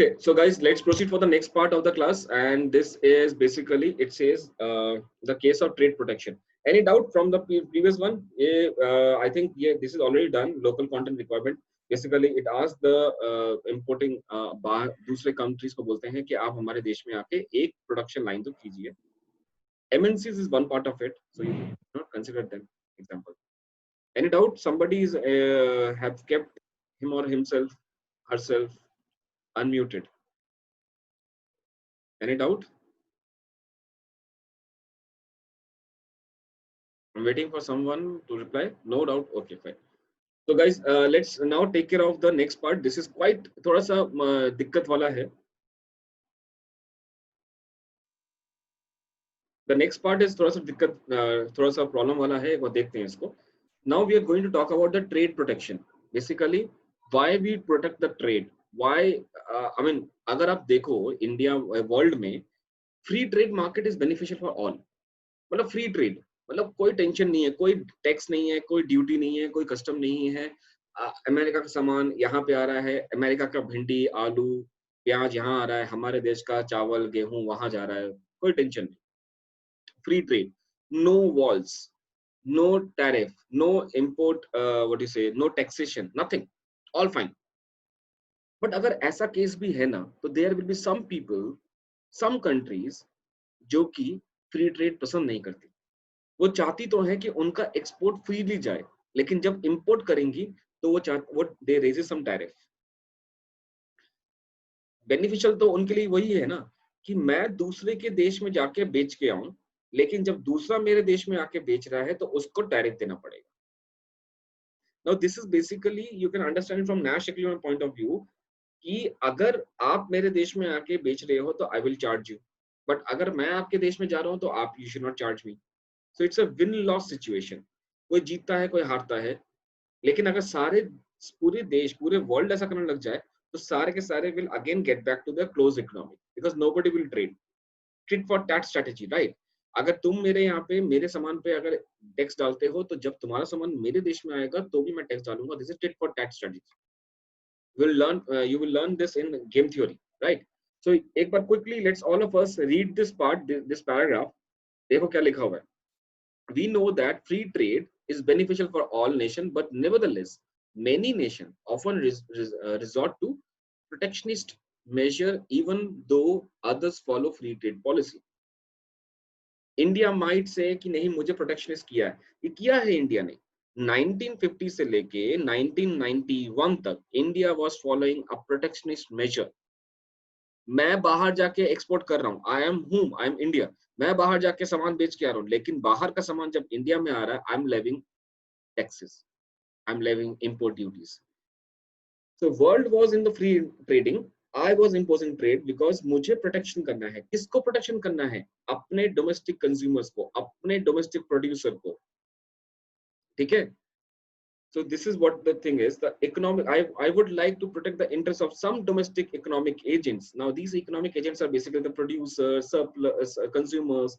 Okay, so guys, let's proceed for the next part of the class, and this is basically it says the case of trade protection. Any doubt from the previous one? I think yeah, this is already done. Local content requirement. Basically, it asks the importing दूसरे countries को बोलते हैं कि आप हमारे देश में आके एक production line तो कीजिए. MNCs is one part of it, so you not consider them. Example. Any doubt? Somebody is have kept him or himself, herself unmuted. Any doubt? I'm waiting for someone to reply. No doubt. Okay, fine. So guys, let's now take care of the next part. This is quite थोड़ा सा दिक्कत वाला है. The next part is थोड़ा सा दिक्कत थोड़ा सा प्रॉब्लम वाला है. वो देखते हैं इसको. Now we are going to talk about the trade protection. Basically, why we protect the trade. Why? I mean, अगर आप देखो इंडिया वर्ल्ड में free trade market is beneficial for all. मतलब फ्री ट्रेड मतलब कोई टेंशन नहीं है, कोई टैक्स नहीं है, कोई ड्यूटी नहीं है, कोई कस्टम नहीं है. अमेरिका का सामान यहाँ पे आ रहा है, अमेरिका का भिंडी आलू प्याज यहाँ आ रहा है, हमारे देश का चावल गेहूं वहां जा रहा है. कोई टेंशन नहीं. Free trade, no walls, no tariff, no import, what you say, no taxation, nothing, all fine. But अगर ऐसा केस भी है ना, तो there will be some people, some countries जो कि फ्री ट्रेड पसंद नहीं करती. वो चाहती तो है कि उनका एक्सपोर्ट फ्रीली जाए, लेकिन जब इंपोर्ट करेंगी तो वो they raise some tariff. Beneficial तो उनके लिए वही है ना कि मैं दूसरे के देश में जाके बेच के आऊं, लेकिन जब दूसरा मेरे देश में आके बेच रहा है तो उसको टैरिफ देना पड़ेगा. Now this is basically you can understand from Nash economic point of view कि अगर आप मेरे देश में आके बेच रहे हो तो I will charge you, but अगर मैं आपके देश में जा रहा हूं तो आप you should not charge me. So it's a win loss situation. कोई जीतता है, कोई हारता है. लेकिन अगर सारे पूरे देश पूरे वर्ल्ड ऐसा करने लग जाए तो सारे के सारे will again get back to the close economy, because nobody will trade. Trade for tax strategy, right? अगर तुम मेरे यहाँ पे मेरे सामान पे अगर टैक्स डालते हो तो जब तुम्हारा सामान मेरे देश में आएगा तो भी मैं टैक्स डालूंगा. This is trade for tax strategy. You will learn this in game theory, right? So एक बार quickly let's all of us read this part, this paragraph. देखो क्या लिखा हुआ है. We know that free trade is beneficial for all nations, but nevertheless, many nations often resort to protectionist measure even though others follow free trade policy. India might say कि नहीं मुझे protectionist किया है. ये किया है इंडिया ने. 1950 से लेके 1991 तक India was following a protectionist measure. मैं बाहर जाके एक्सपोर्ट कर रहा हूँ. I am India. मैं बाहर जाके सामान बेच के आ रहा हूँ, लेकिन बाहर का सामान जब इंडिया में आ रहा है, I am levying taxes, I am levying import duties. So world was in the free trading. I was imposing trade because मुझे प्रोटेक्शन करना है. किसको प्रोटेक्शन करना है? अपने डोमेस्टिक कंज्यूमर्स को, अपने डोमेस्टिक प्रोड्यूसर को. ठीक है. So this is what the thing is. The economic, I would like to protect the interests of some domestic economic agents. Now these economic agents are basically the producers, surplus, consumers,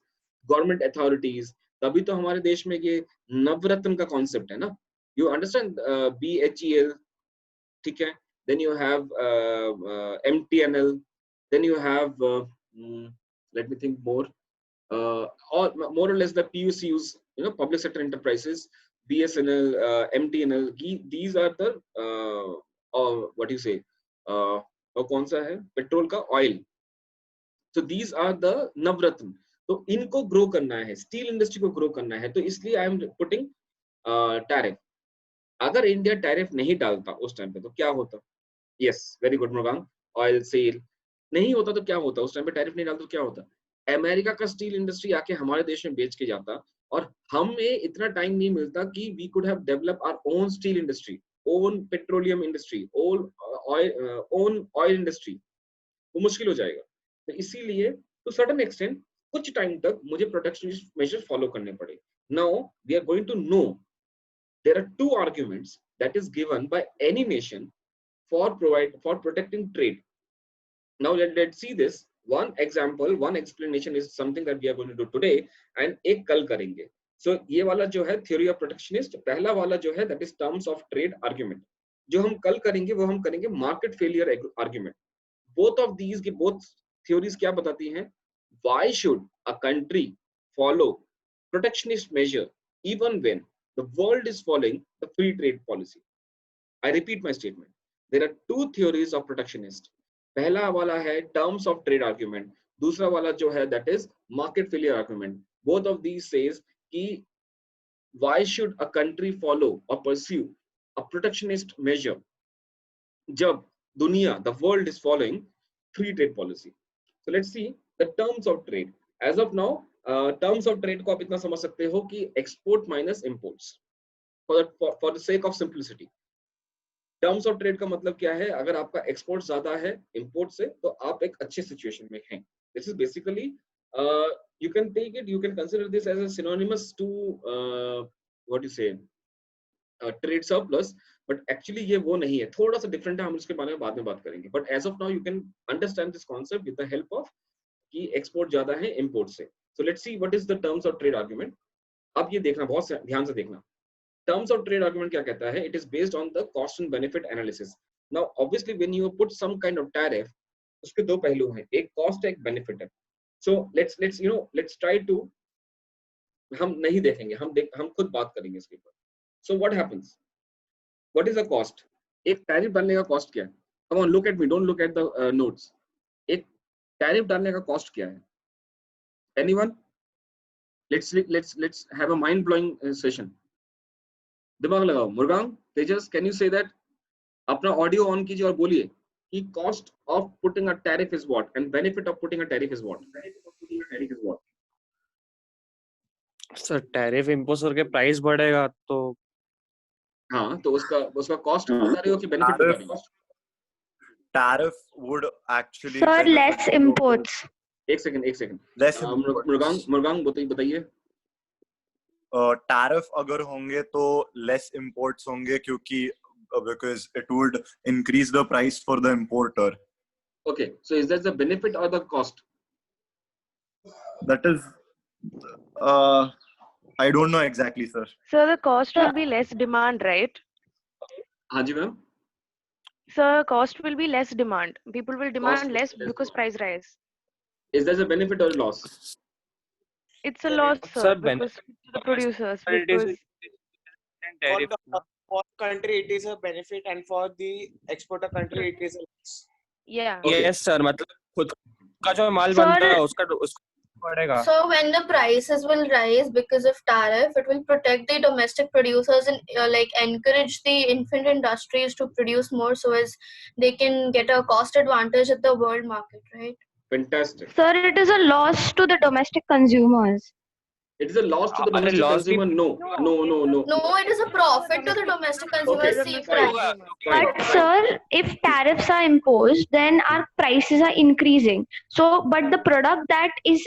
government authorities. तभी तो हमारे देश में ये नवरत्न का concept है ना. You understand BHEL, ठीक है. Then you have MTNL. Then you have let me think more. Or more or less the PUCs, you know, public sector enterprises. BSNL, MTNL, these are the what do you say, और कौन सा है petrol का oil. So these are the नवरत्न. तो इनको grow करना है, steel industry को ग्रो करना है, तो इसलिए आई एम पुटिंग टैरिफ. अगर इंडिया टैरिफ नहीं डालता उस टाइम पे तो क्या होता? Yes, very good Mrigank. Oil cell नहीं होता तो क्या होता? उस टाइम पे टैरिफ नहीं डालता तो क्या होता? अमेरिका का स्टील इंडस्ट्री आके हमारे देश में बेच के जाता, और हमें इतना टाइम नहीं मिलता कि we could have develop our own steel industry, own petroleum industry, own oil industry. वो मुश्किल हो जाएगा. तो इसीलिए टू सर्टेन एक्सटेंट कुछ टाइम तक मुझे प्रोटेक्शनिस्ट मेजर फॉलो करने पड़े. Now we are going to know there are two arguments that is given by any nation for protecting trade. Now let's see this. One example, one explanation is something that we are going to do today and एक कल करेंगे. So ये वाला जो है theory of protectionist, पहला वाला जो है that is terms of trade argument. जो हम कल करेंगे वो हम करेंगे market failure argument. both of these की both theories क्या बताती हैं? Why should a country follow protectionist measure even when the world is following the free trade policy? I repeat my statement. There are two theories of protectionist. पहला वाला है terms of trade argument, दूसरा वाला जो है that is market failure argument. Both of these says कि why should a country follow or pursue a protectionist measure जब दुनिया the world is following free trade policy. So let's see the terms of trade. As of now, terms of trade को आप इतना समझ सकते हो कि export minus imports. For the sake of simplicity. Terms of trade का मतलब क्या है? अगर आपका एक्सपोर्ट ज्यादा है इंपोर्ट से तो आप एक अच्छे सिचुएशन में हैं. This is basically you can take it, you can consider this as a synonymous to what you say trade surplus, but actually ये वो नहीं है, थोड़ा सा डिफरेंट है. हम इसके बारे में बाद में बात करेंगे, but as of now you can understand this concept with the help of कि एक्सपोर्ट ज्यादा है इंपोर्ट से. So let's see what is the terms of trade argument. अब ये देखना, बहुत ध्यान से देखना. Terms of trade argument क्या कहता है? It is based on the cost and benefit analysis. Now, obviously, when you put some kind of tariff, उसके दो पहलू हैं, एक cost है, एक benefit है. So let's try to, हम नहीं देखेंगे, हम खुद बात करेंगे इसके ऊपर. So what happens? What is the cost? एक tariff डालने का cost क्या है? Come on, look at me. Don't look at the notes. एक tariff डालने का cost क्या है? Anyone? Let's have a mind-blowing session. दिमाग लगाओ. मुरगांग, तेजस, कैन यू से दैट? अपना ऑडियो ऑन कीजिए और बोलिए कि cost of putting a tariff is what and benefit of putting a tariff is what. Sir tariff impose करके प्राइस बढ़ेगा तो हाँ, तो उसका कॉस्ट बता रहे हो कि बेनिफिट बता रहे हो? Tariff would actually Sir, less imports. एक सेकंड. less मुरगांग बताइए. टैरिफ अगर होंगे तो लेस इंपोर्ट्स होंगे क्योंकि because it would increase the price for the importer. Okay, so is that the benefit or the cost? That is I don't know exactly, sir. So the cost will be less demand, right? हाँ जी ma'am. So cost will be less demand. People will demand Cost less less because price rise. Is that a benefit or loss? It's a loss, Sir, sir, because to the producers. Because for country it is a benefit and for the exporter country it is a loss. yeah. Okay. Yes sir, मतलब खुद का जो माल Sir, बनता है उसका बढ़ेगा. So when the prices will rise because of tariff, it will protect the domestic producers and like encourage the infant industries to produce more so as they can get a cost advantage at the world market, right? Fantastic. Sir, it is a loss to the domestic consumers. It is a loss to the अरे domestic loss भी consumer. No. No, it is a profit to the domestic consumers. Okay, See, fine. price. But sir, if tariffs are imposed, then our prices are increasing. So, but the product that is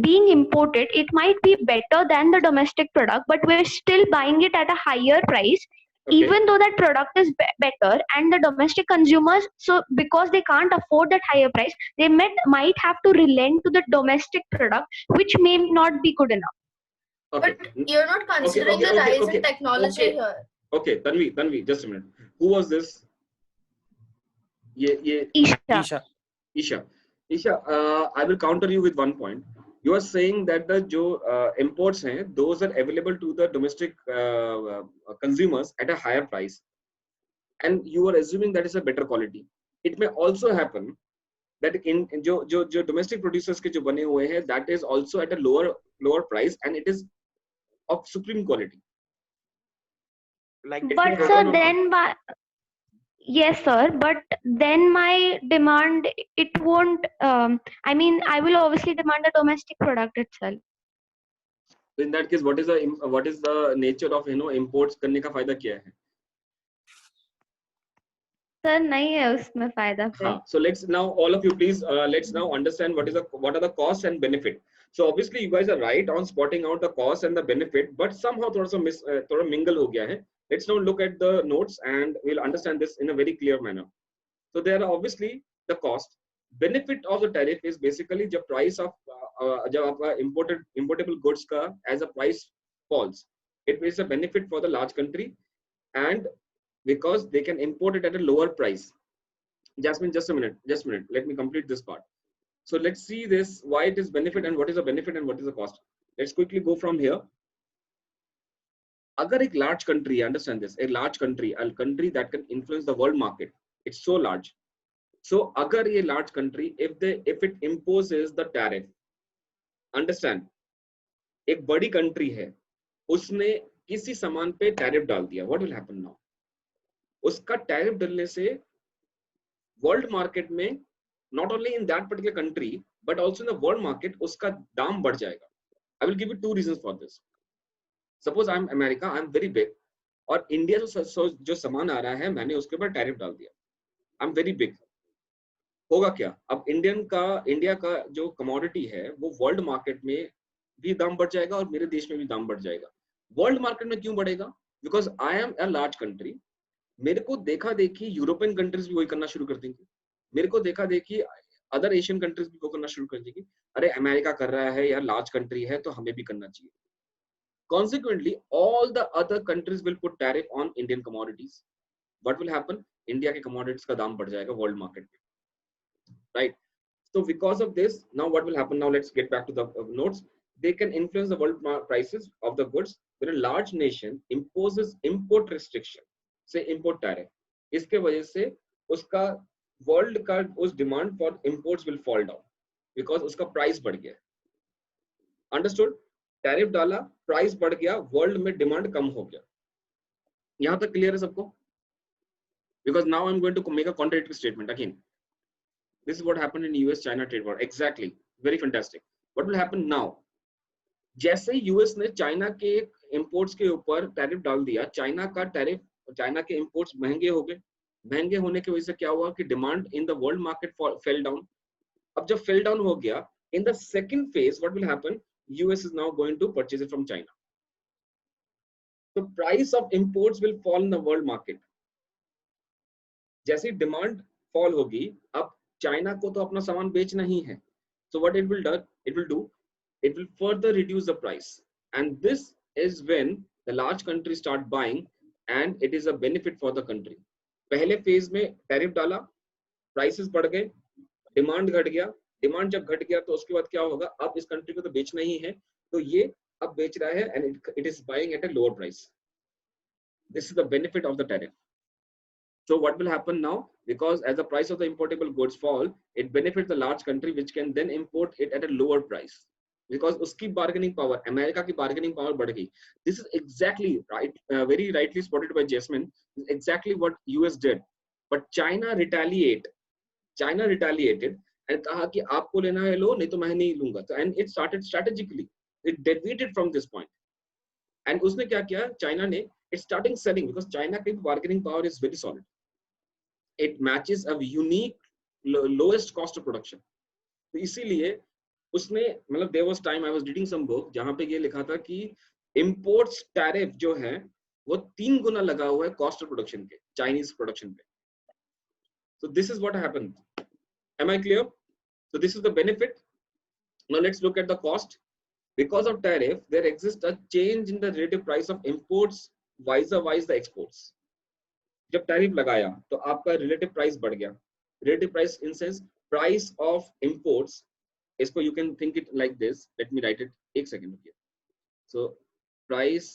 being imported, it might be better than the domestic product, but we're still buying it at a higher price, Okay. even though that product is better. And the domestic consumers, so because they can't afford that higher price, they might have to relent to the domestic product, which may not be good enough. Okay. But you're not considering the rise in technology here. Okay, Tanvi, just a minute. Who was this? Isha. Isha, I will counter you with one point. You are saying that the imports hain, those are available to the domestic consumers at a higher price, and you are assuming that is a better quality. It may also happen that in जो domestic producers के जो बने हुए हैं, that is also at a lower price and it is of supreme quality. Like But sir, then yes, sir. But then my demand, it won't. I mean, I will obviously demand the domestic product itself. So in that case, what is the nature of imports करने का फायदा क्या है? Sir, नहीं है उसमें फायदा फिर. हाँ. So let's now all of you please let's now understand what are the costs and benefit. So obviously you guys are right on spotting out the cost and the benefit, but somehow थोड़ा mingle हो गया है. Let's now look at the notes and we'll understand this in a very clear manner. So there are obviously the cost. Benefit of the tariff is basically the price of जब आपका importable goods का as a price falls, it is a benefit for the large country and because they can import it at a lower price. Jasmine, just a minute. Let me complete this part. So let's see this, why it is benefit and what is the benefit and what is the cost. Let's quickly go from here. Agar ek large country, understand this, a large country, a country that can influence the world market, it's so large. So agar a large country, if it imposes the tariff, understand, एक बड़ी country है, उसने किसी सामान पे tariff डाल दिया, what will happen now? उसका tariff डालने से world market में, not only in that particular country, but also in the world market, उसका दाम बढ़ जाएगा. I will give you two reasons for this. Suppose I'm America, I'm very big, और India जो सामान आ रहा है, मैंने उसके ऊपर tariff डाल दिया. I'm very big. होगा क्या? अब इंडिया का जो कमोडिटी है वो वर्ल्ड मार्केट में भी दाम बढ़ जाएगा और मेरे देश में भी दाम बढ़ जाएगा. वर्ल्ड मार्केट में क्यों बढ़ेगा? Because I am a large country. मेरे को देखा देखी यूरोपियन कंट्रीज भी वही करना शुरू कर देंगे. मेरे को देखा देखी अदर एशियन कंट्रीज भी वो करना शुरू कर देंगी. अरे अमेरिका कर रहा है यार, लार्ज कंट्री है तो हमें भी करना चाहिए. Consequently, all the other countries will put tariff on Indian commodities. What will happen? India के commodities का दाम बढ़ जाएगा world market में. Right. So because of this, now what will happen? Now let's get back to the notes. They can influence the world prices of the goods when a large nation imposes import restriction, say import tariff. इसके वजह से उसका world का उस demand for imports will fall down because उसका price बढ़ गया. Understood? Tariff डाला, प्राइस बढ़ गया, वर्ल्ड में डिमांड कम हो गया. यहां तक क्लियर है सबको? Because now I am going to make a contradictory statement again. This is what happened in US China trade war. Exactly, very fantastic. What will happen now? जैसे यूएस ने China के imports के ऊपर tariff डाल दिया, China के imports महंगे हो गए. महंगे होने की वजह से क्या हुआ कि demand in the world market fell down. अब जब फेल डाउन हो गया, in the second phase what will happen? US is now going to purchase it from China. So price of imports will fall in the world market. जैसी demand fall होगी, अब China को तो अपना सामान बेचना ही है. So what it will do, it will further reduce the price. And this is when the large countries start buying and it is a benefit for the country. पहले phase में tariff डाला, prices बढ़ गए, demand घट गया. Demand जब घट गया तो उसके बाद क्या होगा? अब इस कंट्री को तो बेचना ही है, तो ये अब बेच रहा है and it is buying at a lower price. This is the benefit of the tariff. So what will happen now? Because as the price of the importable goods fall, it benefits the large country which can then import it at a lower price. Because उसकी bargaining power, America की bargaining power बढ़ गई. This is exactly right, very rightly spotted by Jasmine, exactly what US did. But China retaliated and कहा कि आपको लेना है लो, नहीं तो मैं नहीं लूंगा. तो and it started strategically, it deviated from this point. and उसने क्या किया? चाइना ने it starting selling because China की bargaining power is very solid. It matches a unique lowest cost of production. तो इसीलिए उसने, मतलब there was time I was reading some book जहां पे ये लिखा था कि imports tariff जो है वो 3 गुना लगा हुआ है cost of production के, Chinese production पे. So this is what happened. Am I clear? So this is the benefit. Now let's look at the cost. Because of tariff, there exists a change in the relative price of imports vis-a-vis the exports. जब tariff लगाया तो आपका relative price बढ़ गया. Relative price in sense price of imports. इसको you can think it like this. Let me write it. एक second रुकिए. So price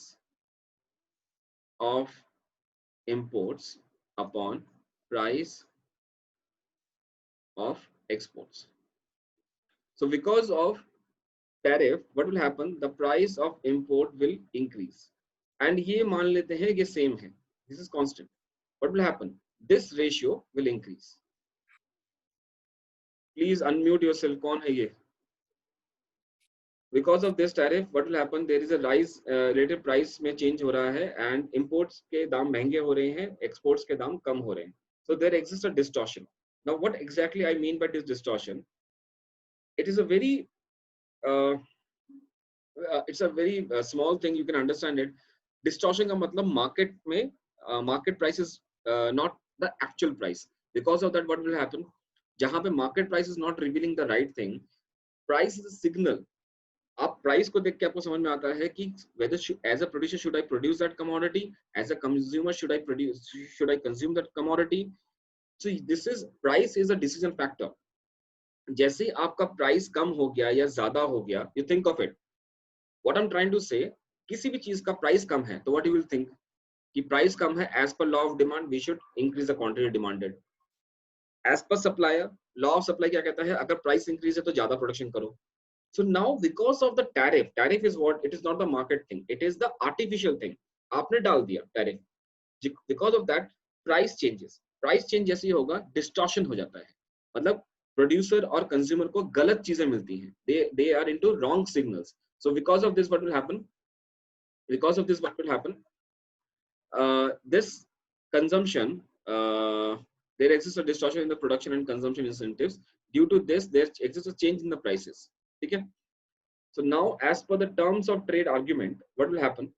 of imports upon price of exports. So because of tariff, what will happen? The price of import will increase. And ये मान लेते हैं ये same है. This is constant. What will happen? This ratio will increase. Please unmute yourself. कौन है ये? Because of this tariff, what will happen? There is a rise, relative price में change हो रहा है and imports के दाम महंगे हो रहे हैं, exports के दाम कम हो रहे हैं. So there exists a distortion. Now, what exactly I mean by this distortion? It is a very, it's a very small thing. You can understand it. Distortion का मतलब market में market price is not the actual price. Because of that, what will happen? जहाँ पे market price is not revealing the right thing, price is a signal. आप price को देख के आपको समझ में आता है कि whether as a producer should I produce that commodity, as a consumer should I consume that commodity. So this is price is a decision factor. जैसे आपका प्राइस कम हो गया या ज्यादा हो गया, you think of it. What I'm trying to say, किसी भी चीज का प्राइस कम है तो what you will think कि प्राइस कम है, as per law of demand we should increase the quantity demanded. As per supplier, law of supply क्या कहता है, अगर प्राइस इंक्रीज है तो ज्यादा प्रोडक्शन करो. So now because of the tariff is what, it is not the market thing, it is the artificial thing. आपने डाल दिया tariff, because of that price changes. Price change जैसे ही होगा डिस्टॉर्शन हो जाता है, मतलब प्रोड्यूसर और कंज्यूमर को गलत चीजें मिलती हैं, they are into wrong signals. So because of this what will happen, this consumption, there exists a distortion in the production and consumption incentives. Due to this there exists a change in the prices. Okay, so now as per the terms of trade argument what will happen,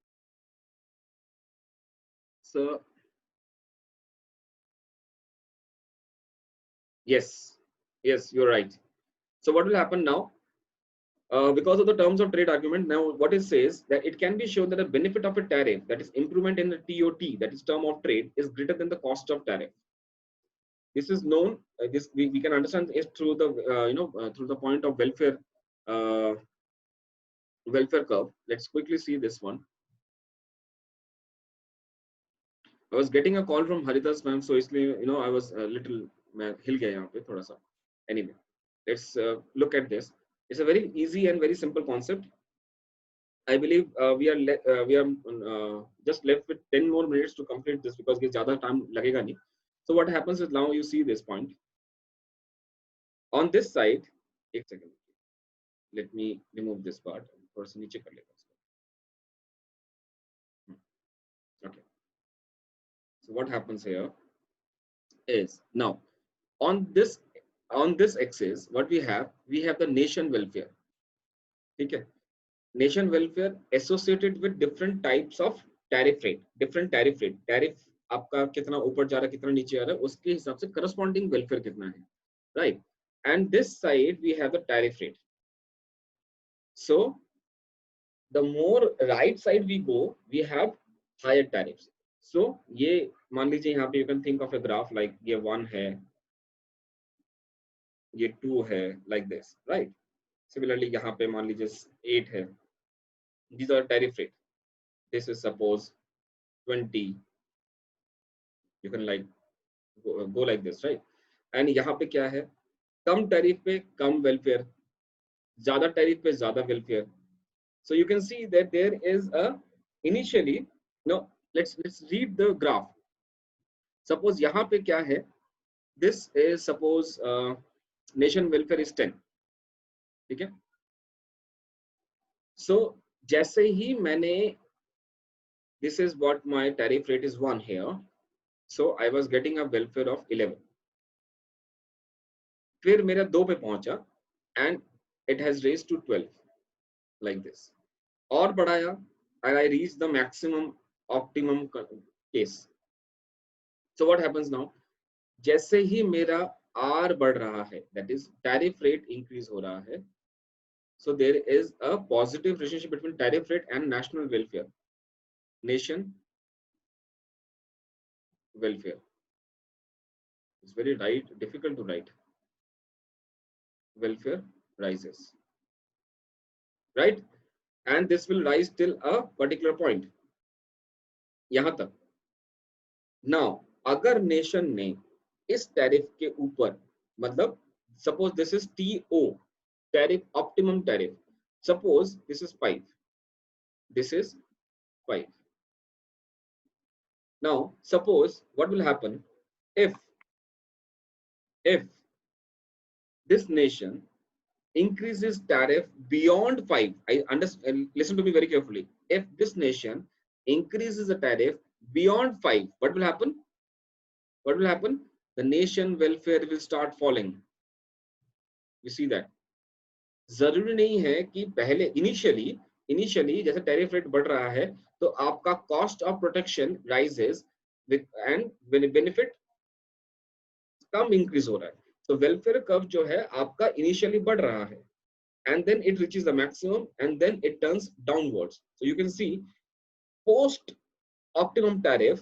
so yes, you're right. So what will happen now, because of the terms of trade argument, now what it says that it can be shown that the benefit of a tariff, that is improvement in the TOT, that is term of trade, is greater than the cost of tariff. This is known, this we can understand is through the through the point of welfare curve. Let's quickly see this one. I was getting a call from Haridas ma'am, so इसलिए I was a little, मैं हिल गया यहाँ पे थोड़ा सा. Anyway, let's look at this. It's a very easy and very simple concept. I believe we are just left with 10 more minutes to complete this because ये ज़्यादा time लगेगा नहीं. So what happens is now you see this point. On this side, एक second. Let me remove this part. थोड़ा सा नीचे कर लेता हूँ. Okay. So what happens here is now on this axis what we have the nation welfare. Okay, nation welfare associated with different types of tariff rate, tariff आपका कितना ऊपर जा रहा है कितना नीचे आ रहा है उसके हिसाब से corresponding welfare कितना है, right? And this side we have the tariff rate. So the more right side we go we have higher tariffs. So ये मान लीजिए यहाँ पे you can think of a graph like ये 1 है, ये 2 है, like this, right? Similarly यहाँ पे मान लीजिए 8 है. These are tariff rate. This is suppose 20. You can like go like this, right? And यहाँ पे क्या है, कम tariff पे कम welfare, ज़्यादा tariff पे ज़्यादा welfare. So you can see that there is a initially, let's read the graph. Suppose यहाँ पे क्या है, this is suppose nation welfare is 10, ठीक है? So जैसे ही मैंने, this is what my tariff rate is 1 here, so I was getting a welfare of 11. फिर मेरा 2 पे पहुंचा and it has raised to 12 like this. और बढ़ाया and I reached the maximum optimum case. So what happens now? जैसे ही मेरा R बढ़ रहा है, that is tariff rate increase हो रहा है, so there is a positive relationship between tariff rate and national welfare. Nation welfare. It's very difficult to write. Welfare rises, right? And this will rise till a particular point. यहाँ तक. Now, अगर nation ने इस tariff के ऊपर, मतलब suppose this is TO, tariff, optimum tariff. Suppose this is 5. This is 5. Now, suppose what will happen if this nation increases tariff beyond 5. I understand. Listen to me very carefully. If this nation increases the tariff beyond 5, what will happen? What will happen? The nation welfare will start falling. You see that? जरूरी नहीं है कि पहले initially जैसे tariff rate बढ़ रहा है तो आपका cost of protection rises and benefit come increase हो रहा है. So welfare curve जो है आपका initially बढ़ रहा है and then it reaches the maximum and then it turns downwards. So you can see post optimum tariff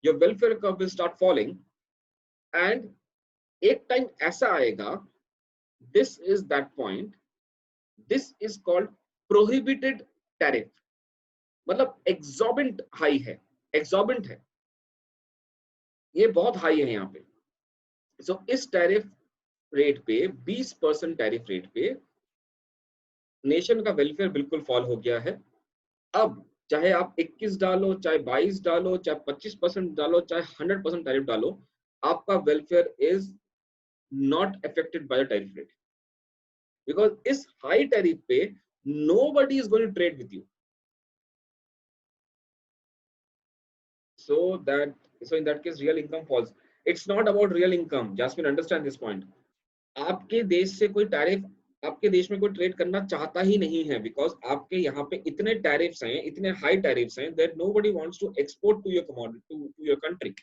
your welfare curve will start falling and एक टाइम ऐसा आएगा, this is that point, this is called prohibited tariff, मतलब exorbitant high है, exorbitant है, ये बहुत high है यहाँ पे। सो इस टैरिफ रेट पे 20% टैरिफ रेट पे नेशन का वेलफेयर बिल्कुल फॉल हो गया है। अब चाहे आप 21 डालो, चाहे 22 डालो, चाहे 25% डालो, चाहे 100% टैरिफ डालो, आपका welfare is not affected by the tariff rate, because इस हाई टैरिफ पे nobody is going to trade with you. So in that case real income falls. It's not about real income. Jasmine, understand this point. आपके देश से कोई tariff, आपके देश में कोई ट्रेड करना चाहता ही नहीं है, बिकॉज आपके यहाँ पे इतने टैरिफ्स हैं, इतने हाई टैरिफ्स हैं, that nobody wants to export to your commodity, to your country.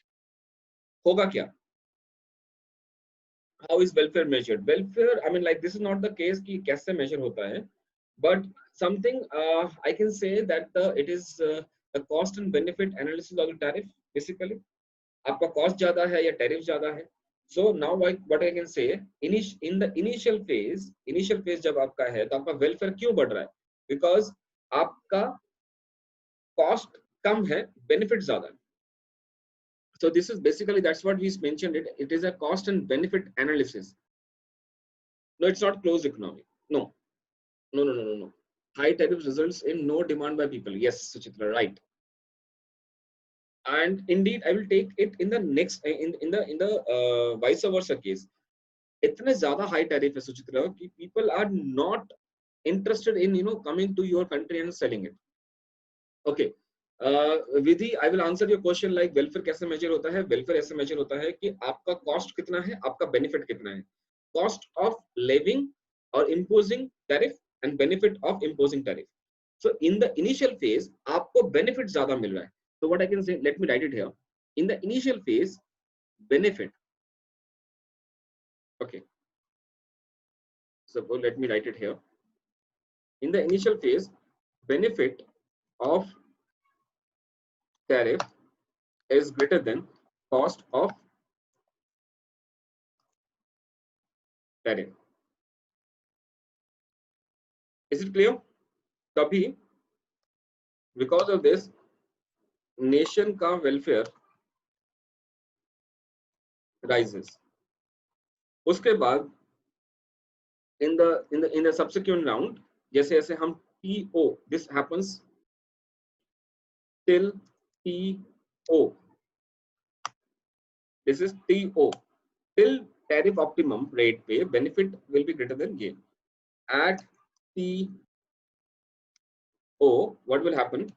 होगा क्या? How is welfare measured? Welfare, I mean like this is not the case कि कैसे मेजर होता है, but something I can say that it is the cost and benefit analysis of the tariff. Basically आपका cost ज्यादा है या tariff ज्यादा है। So now what I can say, in the initial phase जब आपका है तो आपका वेलफेयर क्यों बढ़ रहा है? Because आपका कॉस्ट कम है, बेनिफिट ज्यादा है। So this is basically, that's what we mentioned it. It is a cost and benefit analysis. No, it's not closed economy. No. High tariff results in no demand by people. Yes, Suchitra, right. And indeed I will take it in the next in the vice versa case. इतने ज्यादा high tariff है सुचित्रा कि people are not interested in coming to your country and selling it. Okay, Vidhi, I will answer your question like welfare कैसे measure होता है? Welfare ऐसे major होता है कि आपका कॉस्ट कितना है, आपका बेनिफिट कितना है। कॉस्ट ऑफ लिविंग और imposing tariff and benefit of imposing tariff. So in the initial phase आपको बेनिफिट ज्यादा मिल रहा है। So what I can say, let me write it here. In the initial phase, benefit. Okay. So let me write it here. In the initial phase, benefit of tariff is greater than cost of tariff. Is it clear? Kabhi, because of this, nation का welfare rises. उसके बाद in the subsequent round, जैसे जैसे हम TO, this happens till TO, this is TO, till tariff optimum rate पे benefit will be greater than gain. At TO what will happen?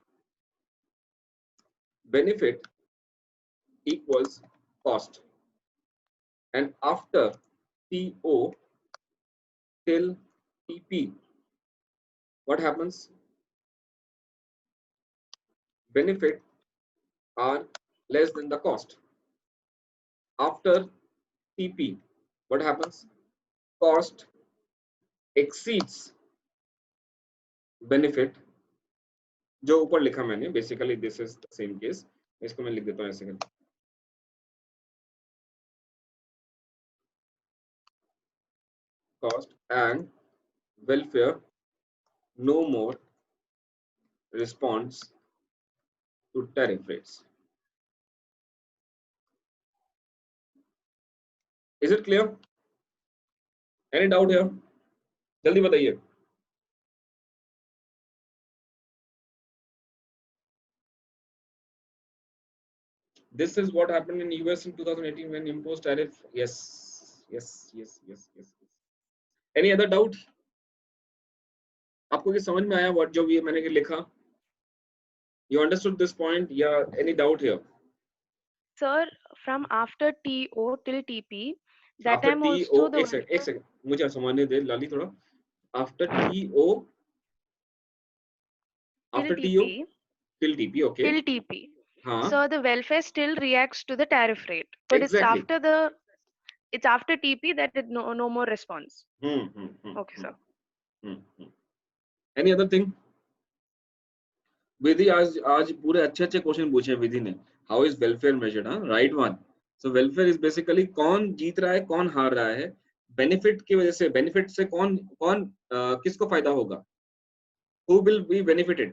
Benefit equals cost, and after TO till TP, what happens? Benefit are less than the cost. After TP, what happens? Cost exceeds benefit. जो ऊपर लिखा मैंने, basically this is the same case, इसको मैं लिख देता हूँ ऐसे करके। Cost and welfare no more responds to tariff rates. Is it clear? Any doubt here? जल्दी बताइए। This is what happened in US in 2018 when imposed tariff. Yes. Any other doubt? आपको ये समझ में आया what जो भी मैंने लिखा? You understood this point? Yeah. Any doubt here? Sir, from after TO till TP, that After time TO, also the एक second, मुझे समझने दे लाली थोड़ा। After TO, after TO till TP, okay. Till TP. हाँ. So the welfare still reacts to the tariff rate, but Exactly. it's after TP that it no more response. Okay, sir. Any other thing? विधि आज पूरे अच्छे question पूछे विधि ने। How is welfare measured? Right one. So welfare is basically कौन जीत रहा है, कौन हार रहा है, बेनिफिट की वजह से, बेनिफिट से कौन कौन किसको फायदा होगा, who will be benefited,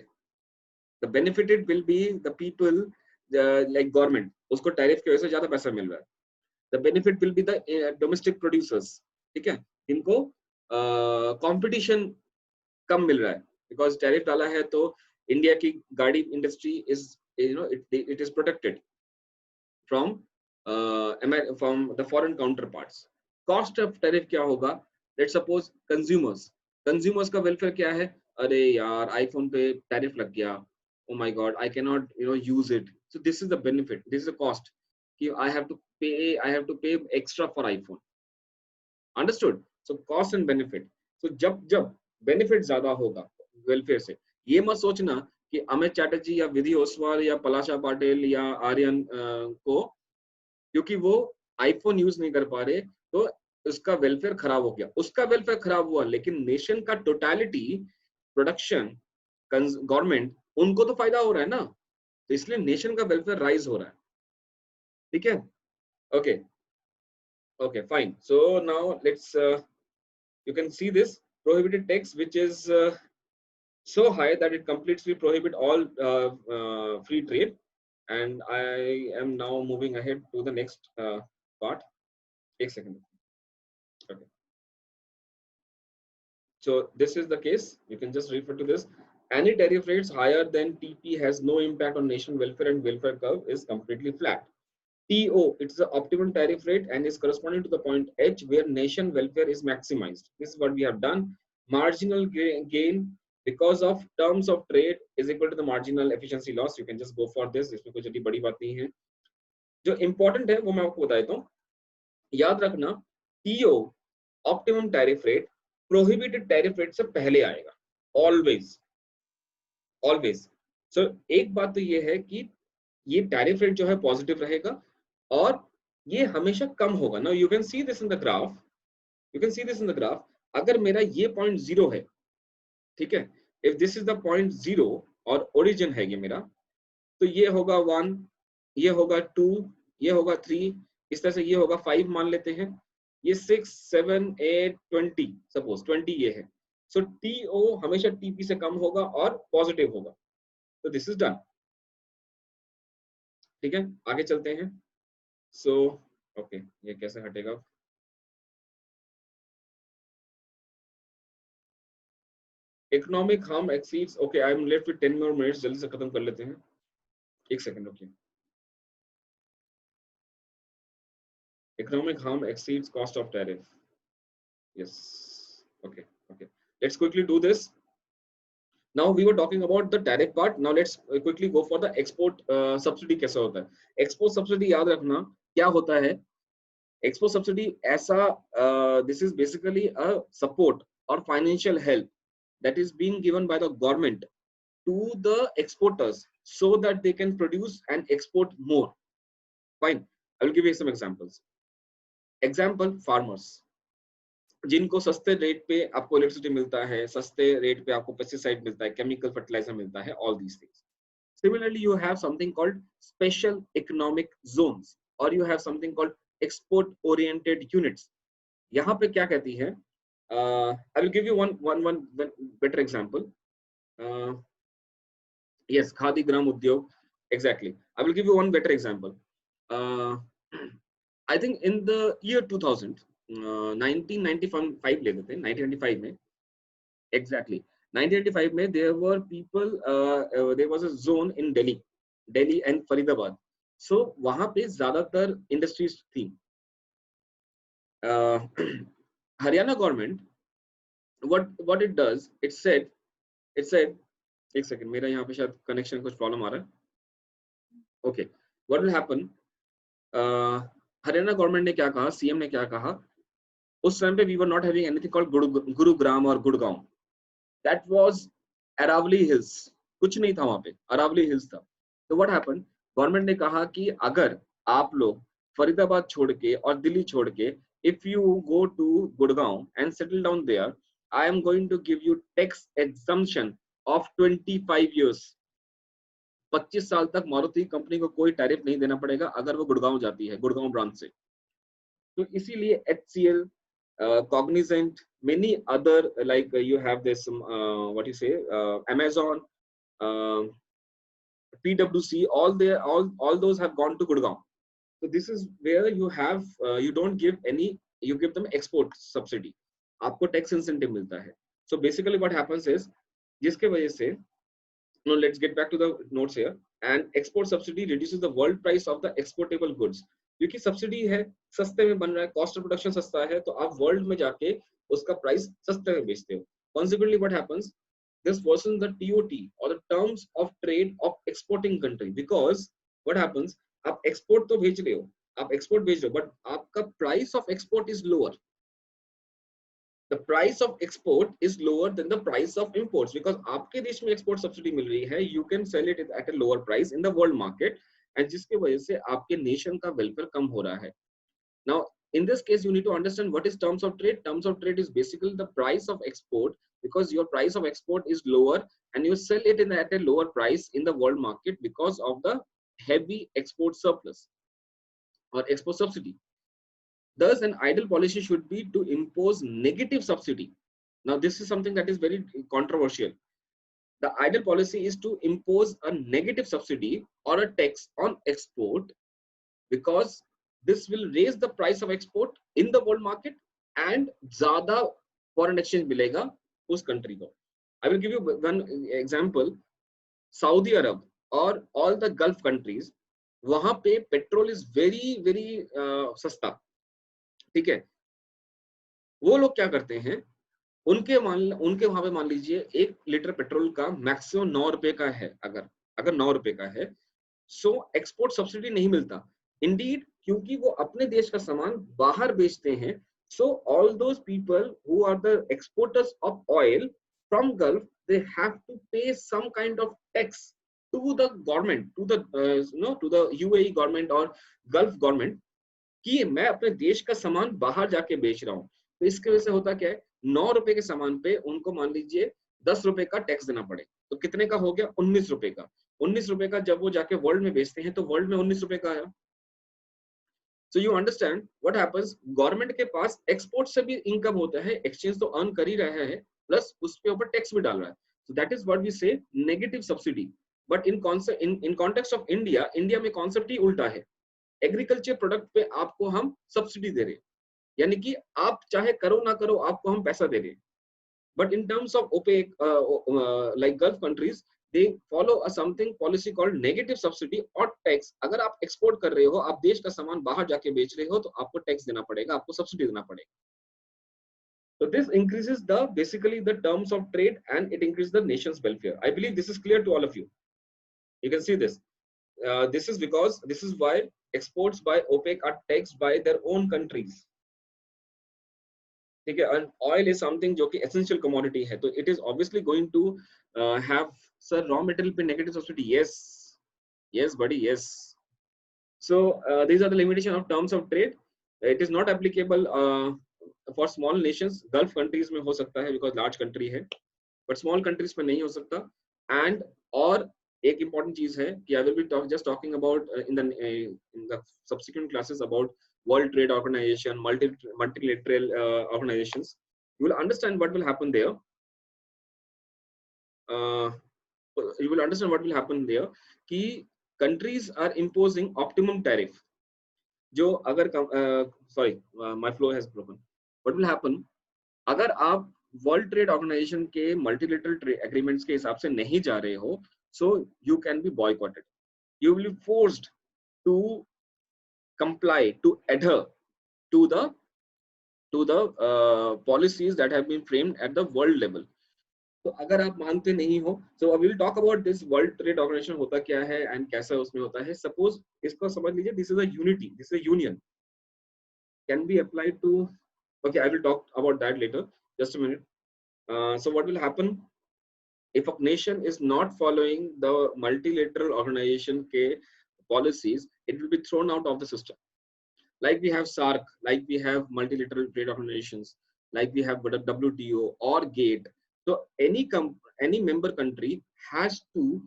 the benefited will be the people, like government, उसको टैरिफ की वजह से ज्यादा पैसा मिल रहा है, the benefit will be the domestic producers, ठीक है, इनको कंपटीशन कम मिल रहा है, बिकॉज टैरिफ डाला है तो इंडिया की गाड़ी industry is it is protected from from the foreign counter parts. Cost of tariff क्या होगा, लेट्स सपोज कंज्यूमर्स का वेलफेयर क्या है, अरे यार आईफोन पे टैरिफ लग गया, oh my god I can not use it, so this is the benefit, this is the cost कि I have to pay extra for iPhone, understood. So cost and benefit, so जब benefit ज्यादा होगा welfare से, ये मत सोचना कि अमित चैटर्जी या विधि ओसवाल या पलाशा पाटिल या आर्यन को क्योंकि वो आईफोन यूज नहीं कर पा रहे तो उसका वेलफेयर खराब हो गया, उसका वेलफेयर खराब हुआ, लेकिन नेशन का टोटलिटी, प्रोडक्शन, गवर्नमेंट, उनको तो फायदा हो रहा है ना, तो इसलिए नेशन का वेलफेयर राइज हो रहा है, ठीक है। Okay okay fine, so now let's you can see this prohibited tax which is so high that it completely prohibit all free trade, and I am now moving ahead to the next part. Take a second. Okay, so this is the case, you can just refer to this. Any tariff rates higher than TP has no impact on nation welfare and welfare curve is completely flat. TO, it's the optimum tariff rate and is corresponding to the point H where nation welfare is maximized. This is what we have done. Marginal gain because of terms of trade is equal to the marginal efficiency loss. You can just go for this. इसमें कोई जल्दी बड़ी बात नहीं है। जो important है वो मैं आपको बता देता हूँ। याद रखना, TO optimum tariff rate prohibited tariff rate से पहले आएगा, always, always. So एक बात तो ये है कि ये tariff rate जो है पॉजिटिव रहेगा और ये हमेशा कम होगा ना। You can see this in the graph, you can see this in the graph. अगर मेरा ये पॉइंट 0 है, ठीक है, if this is the point 0 और ओरिजिन है ये मेरा, तो ये होगा 1, ये होगा 2, ये होगा 3, इस तरह से ये होगा 5 मान लेते हैं, ये 6, 7, 8, 20, सपोज 20 ये है। सो TO हमेशा TP से कम होगा और पॉजिटिव होगा, तो दिस इज डन, ठीक है। आगे चलते हैं। सो ओके, ये कैसे हटेगा, economic harm exceeds, okay I am left with 10 more minutes, जल्दी से खत्म कर लेते हैं, एक second okay. Economic harm exceeds cost of tariff, yes okay okay, let's quickly do this. Now we were talking about the tariff part. Now let's quickly go for the export subsidy. कैसा होता है export subsidy, याद रखना क्या होता है export subsidy, ऐसा this is basically a support or financial help that is being given by the government to the exporters so that they can produce and export more. Fine, I will give you some examples. Example, farmers, जिनको सस्ते rate पे आपको electricity मिलता है, सस्ते rate पे आपको pesticide मिलता है, केमिकल फर्टिलाइजर मिलता है, all these things. Similarly you have something called special economic zones और you have something called export oriented units. यहाँ पे क्या कहती है, I will give you one better example. Yes, Khadi Gram Udyog, exactly, I will give you one better example. I think in the year 2000 1995 ले लेते हैं, 1995 में exactly 1995 में there were people there was a zone in Delhi and Faridabad, so वहां पे ज्यादातर industries थी। Haryana government what it does, it said एक सेकंड, मेरा यहाँ पे शायद कनेक्शन कुछ प्रॉब्लम आ रहा है, okay, what will happen, Haryana government ने क्या कहा, सीएम ने क्या कहा, उस टाइम पे we were not having anything called Gurugram और Gurgaon, that was Aravalli Hills, कुछ नहीं था वहां पे, Aravalli Hills था। तो what happened, गवर्नमेंट ने कहा कि अगर आप लोग फरीदाबाद छोड़ के और दिल्ली छोड़ के if you go to Gurgaon and settle down there, I am going to give you tax exemption of 25 years. 25 साल तक मारुति कंपनी को कोई टैरिफ नहीं देना पड़ेगा अगर वो गुड़गांव जाती है, गुड़गांव ब्रांच से। तो इसीलिए HCL, Cognizant, many other like you have this what you say, Amazon, PwC, all those have gone to Gurgaon. So this is where you have you don't give any, you give them export subsidy, आपको tax incentive मिलता है. So basically what happens is, जिसके वजह से, now let's get back to the notes here, and export subsidy reduces the world price of the exportable goods. क्योंकि subsidy है, सस्ते में बन रहा है, कॉस्ट ऑफ प्रोडक्शन सस्ता है, तो आप वर्ल्ड में जाके उसका प्राइस सस्ते में बेचते हो. Consequently what happens, this worsens the TOT or the terms of trade of exporting country, because what happens, आप एक्सपोर्ट तो भेज रहे हो, आप एक्सपोर्ट भेज रहे हो, बट आपका price of export is lower. The price of export is lower than the price of imports, because आपके देश में एक्सपोर्ट सब्सिडी मिल रही है, you can sell it at a lower price in the world market, and जिसके वजह से आपके nation का वेलफेयर कम हो रहा है. Now in this case you need to understand what is terms of trade. Terms of trade is basically the price of export, because your price of export is lower and you sell it at a lower price in the world market because of the heavy export surplus or export subsidy. Thus, an ideal policy should be to impose negative subsidy. Now, this is something that is very controversial. The ideal policy is to impose a negative subsidy or a tax on export, because this will raise the price of export in the world market and ज़्यादा foreign exchange मिलेगा उस country को. I will give you one example. Saudi Arab or all the Gulf countries, वहाँ पे petrol is very सस्ता. ठीक है, वो लोग क्या करते हैं, उनके वहां पे मान लीजिए 1 लीटर पेट्रोल का मैक्सिमम 9 रुपए का है, अगर 9 रुपए का है, सो एक्सपोर्ट सब्सिडी नहीं मिलता. इंडीड, क्योंकि वो अपने देश का सामान बाहर बेचते हैं, so all those people who are the exporters of oil from Gulf, they have to pay some kind of tax to the government, to the UAE government और गल्फ गवर्नमेंट, कि मैं अपने देश का सामान बाहर जाके बेच रहा हूँ. तो इसकी वजह से होता क्या है, 9 रुपए के सामान पे उनको मान लीजिए 10 रुपए का टैक्स देना पड़े, तो कितने का हो गया, 19 रुपए का. 19 रुपए का जब वो जाके वर्ल्ड में बेचते हैं तो वर्ल्ड में 19 रुपए का आया. So you understand what happens, government के पास एक्सपोर्ट से भी इनकम होता है, एक्सचेंज तो अर्न कर ही रहा है, प्लस उसके ऊपर टैक्स भी डाल रहा है. So that is what we say negative subsidy. But in context of India में कॉन्सेप्ट ही उल्टा है. एग्रीकल्चर प्रोडक्ट पे आपको हम सब्सिडी दे रहे हैं, यानी कि आप चाहे करो ना करो आपको हम पैसा दे रहे हैं. But in terms of OPEC like gulf countries, they follow a something policy called negative subsidy और टैक्स. अगर आप एक्सपोर्ट कर रहे हो, आप देश का सामान बाहर जाके बेच रहे हो, तो आपको टैक्स देना पड़ेगा, आपको सब्सिडी देना पड़ेगा. So this increases basically the terms of trade, and it increases the nation's welfare. I believe this is clear to all of you. You can see this. This is why exports by OPEC are taxed by their own countries. ठीक है, and oil is something जो कि essential commodity है, तो it is obviously going to have, sir, raw material पे negative subsidy. Yes buddy, yes. So these are the limitation of terms of trade. It is not applicable for small nations. Gulf countries में हो सकता है because large country है, but small countries में नहीं हो सकता. And और एक important चीज है कि I will be just talking about in the subsequent classes about World Trade Organization, multilateral organizations. You will understand what will happen there. You will understand what will happen there कि countries are imposing optimum tariff. जो अगर sorry, my flow has broken. What will happen? अगर आप World Trade Organization के multilateral trade agreements के हिसाब से नहीं जा रहे हो, so you can be boycotted. You will be forced to comply, to adhere to the policies that have been framed at the world level. तो अगर आप मानते नहीं हो, so we will talk about this World Trade Organization होता क्या है and कैसा उसमें होता है. Suppose इसको समझ लीजिए, this is a unity, this is a union, can be applied to, okay, I will talk about that later, just a minute. So what will happen if a nation is not following the multilateral organization के policies, it will be thrown out of the system. Like we have SAARC, like we have multilateral trade organizations, like we have WTO or GATE. So any member country has to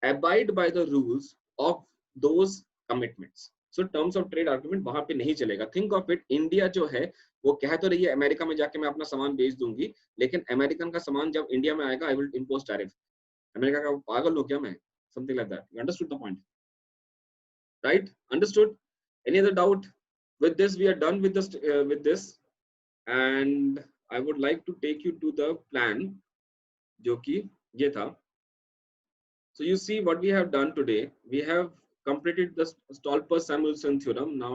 abide by the rules of those commitments. So terms of trade argument वहां पे नहीं चलेगा. Think of it, India जो है वो कह तो रही है अमेरिका में जाके मैं अपना सामान बेच दूंगी, लेकिन अमेरिकन का सामान जब इंडिया में आएगा, I will impose tariff. America का पागल हो क्या मैं? Something like that. You understood the point, right? Understood? Any other doubt? With this, we are done with this, and I would like to take you to the plan, जो कि ये था. So you see what we have done today. We have completed the Stolper-Samuelson theorem. Now